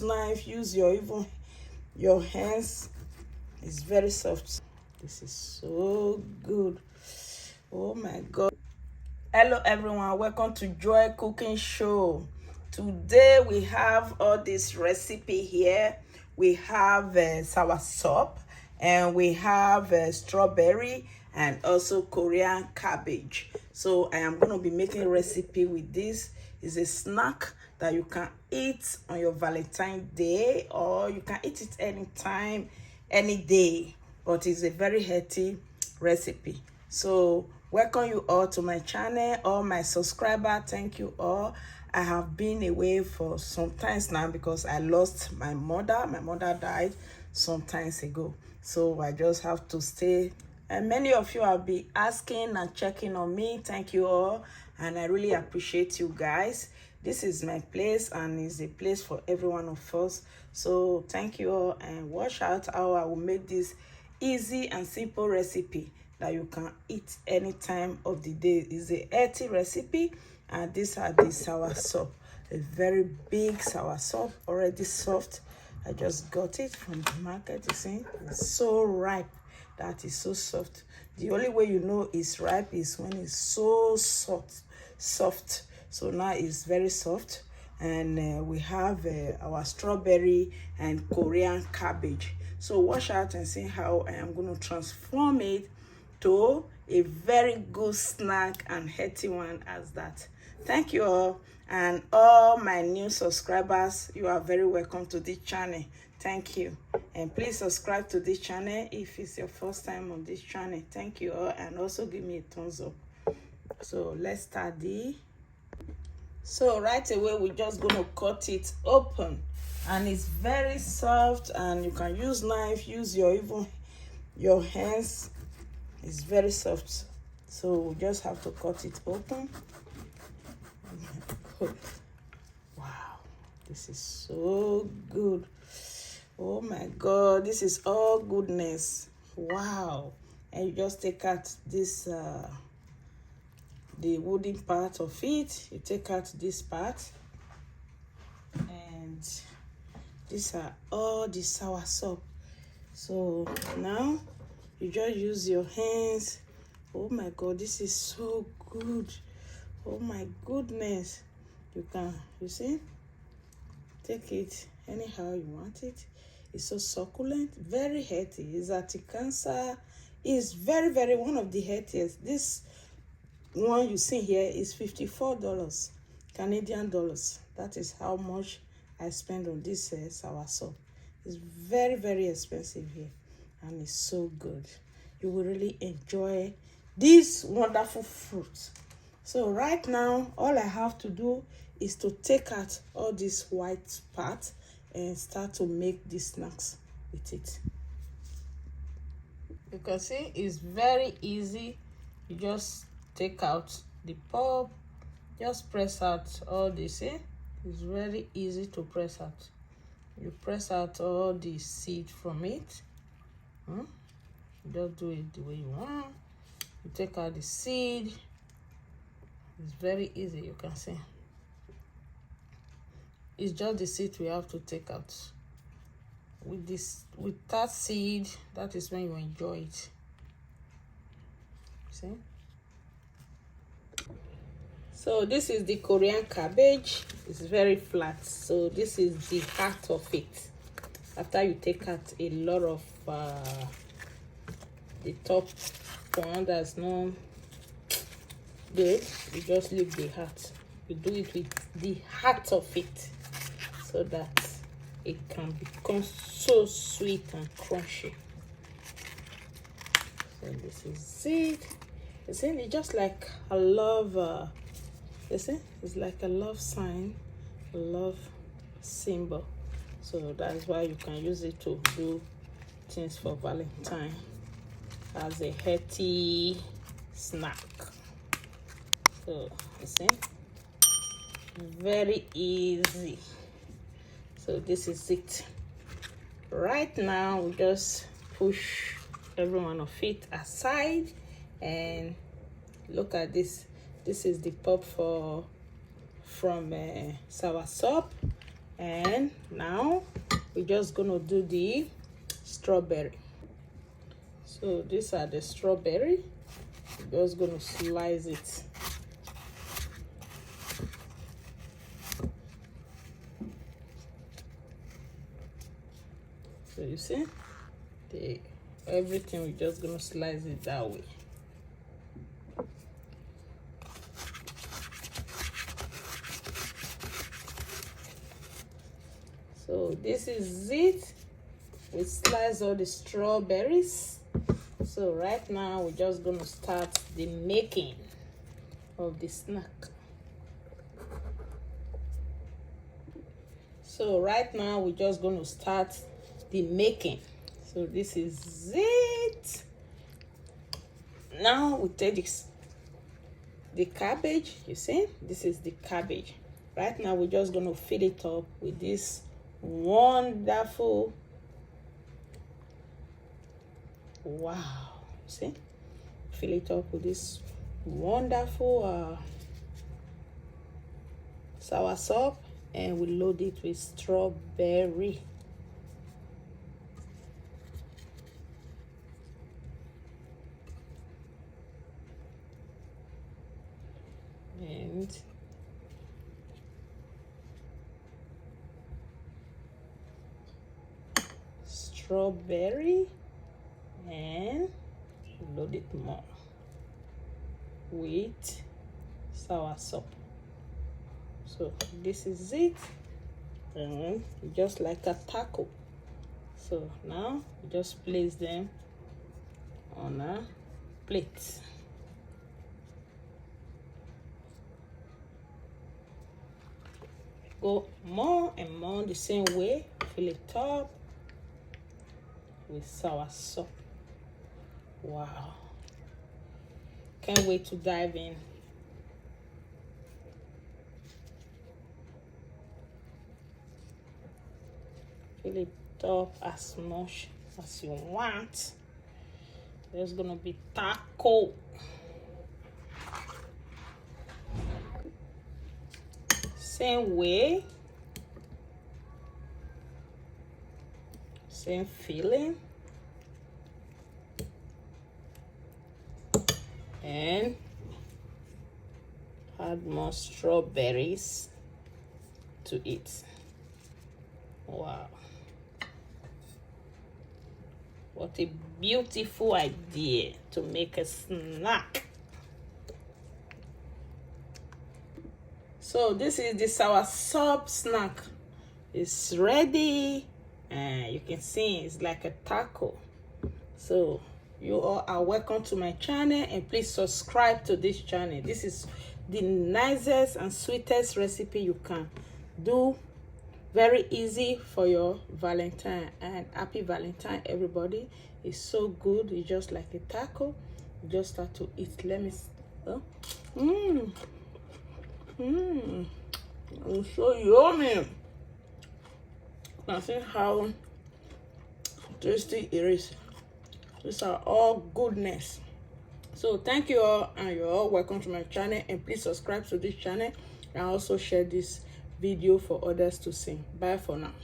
knife, use your hands. It's very soft. This is so good. Oh my god. Hello everyone, welcome to Joy Cooking Show. Today we have all this recipe here. We have soursop, and we have strawberry, and also Korean cabbage. So I am going to be making a recipe with this. It's a snack that you can eat on your Valentine day, or you can eat it anytime, any day. But it's a very healthy recipe. So welcome you all to my channel, all my subscribers. Thank you all. I have been away for some times now because I lost my mother. My mother died some times ago, so I just have to stay. And many of you have been asking and checking on me. Thank you all, and I really appreciate you guys. This is my place, and it's a place for every one of us. So thank you all, and watch out how I will make this easy and simple recipe that you can eat any time of the day. It's a healthy recipe, and these are the soursop, a very big soursop, already soft. I just got it from the market. You see, it's so ripe. That is so soft. The only way you know it's ripe is when it's so soft. So now it's very soft, and we have our strawberry and Korean cabbage. So watch out and see how I am going to transform it to a very good snack and healthy one as that. Thank you all, and all my new subscribers, you are very welcome to this channel. Thank you, and please subscribe to this channel if it's your first time on this channel. Thank you all, and also give me a thumbs up. So let's start so right away we're just going to cut it open, and it's very soft, and you can use knife, use your hands. It's very soft, so we just have to cut it open. Wow, this is so good. Oh my god, this is all goodness. Wow. And you just take out this the wooden part of it. You take out this part, and these are all the soursop. So now you just use your hands. Oh my god, this is so good. Oh my goodness. You see, take it anyhow you want it. It's so succulent, very healthy. It's anti-cancer. It's very one of the healthiest. This one you see here is $54 Canadian dollars. That is how much I spend on this soursop. It's very expensive here, and it's so good. You will really enjoy this wonderful fruit. So right now all I have to do is to take out all this white part and start to make these snacks with it. You can see it's very easy. You just take out the pulp, just press out all this. It's very easy to press out. You press out all the seed from it. Just do it the way you want. You take out the seed. It's very easy. You can see it's just the seed we have to take out. With that seed, that is when you enjoy it. See? So this is the Korean cabbage. It's very flat, so this is the heart of it. After you take out a lot of the top one that's not good, you just leave the heart. You do it with the heart of it, so that it can become so sweet and crunchy. So this is it. You see, it's just like a love. You see, it's like a love sign, a love symbol. So that's why you can use it to do things for Valentine as a healthy snack. So you see, very easy. So this is it. Right now we just push every one of it aside, and look at this. This is the pulp from soursop, And now we're just gonna do the strawberry. So these are the strawberry. We're just gonna slice it. So you see, everything, we're just gonna slice it that way. So this is it. We slice all the strawberries. So right now we're just gonna start the making of the snack. So right now we're just gonna start the making. So this is it. Now we take the cabbage. You see, this is the cabbage. Right now we're just gonna fill it up with this wonderful, wow, see, fill it up with this wonderful soursop, and we load it with strawberry. And strawberry, and load it more with soursop. So this is it, and just like a taco. So now just place them on a plate. Go more and more the same way. Fill it up with soursop. Wow, can't wait to dive in. Fill it up as much as you want. There's gonna be taco. Same way, same feeling, and add more strawberries to it. Wow, what a beautiful idea to make a snack. So this is the soursop snack. It's ready, and you can see it's like a taco. So you all are welcome to my channel, and please subscribe to this channel. This is the nicest and sweetest recipe you can do. Very easy for your Valentine, and happy Valentine, everybody. It's so good. It's just like a taco. You just start to eat. Let me it's so yummy. You can see how tasty it is. These are all goodness. So thank you all, and you're all welcome to my channel, and please subscribe to this channel and also share this video for others to see. Bye for now.